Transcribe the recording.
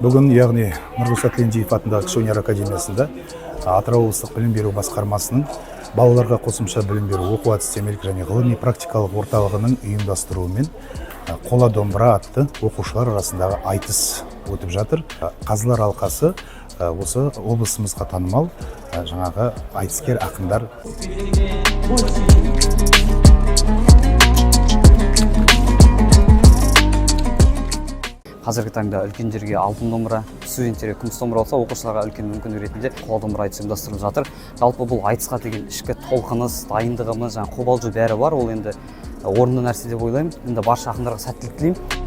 Бүгін, яғни Нұрғиса Тілендиев атындағы кіші өнер академиясында Атырау облыстық білім беру басқармасының балаларға қосымша білім беру оқу әдістемелік және ғылыми практикалық орталығының ұйымдастыруымен қола домбыра атты оқушылар арасындағы айтыс өтіп жатыр. Қазылар алқасы осы облысымызға танымал жаңағы айтыскер ақындар. Қазіргі таңда үлкендерге алтын домбыра, студенттерге күміс домбыра болса, оқушыларға үлкен мүмкіндік ретінде қола домбыра айтысы ұйымдастырылып жатыр. Жалпы бұл айтысқа деген ішкі толқыныс, дайындығымыз, қобалжу бәрі бар. Ол енді орынды нәрсе деп ойлаймын. Енді барша ақындарға сәттілік тілеймін.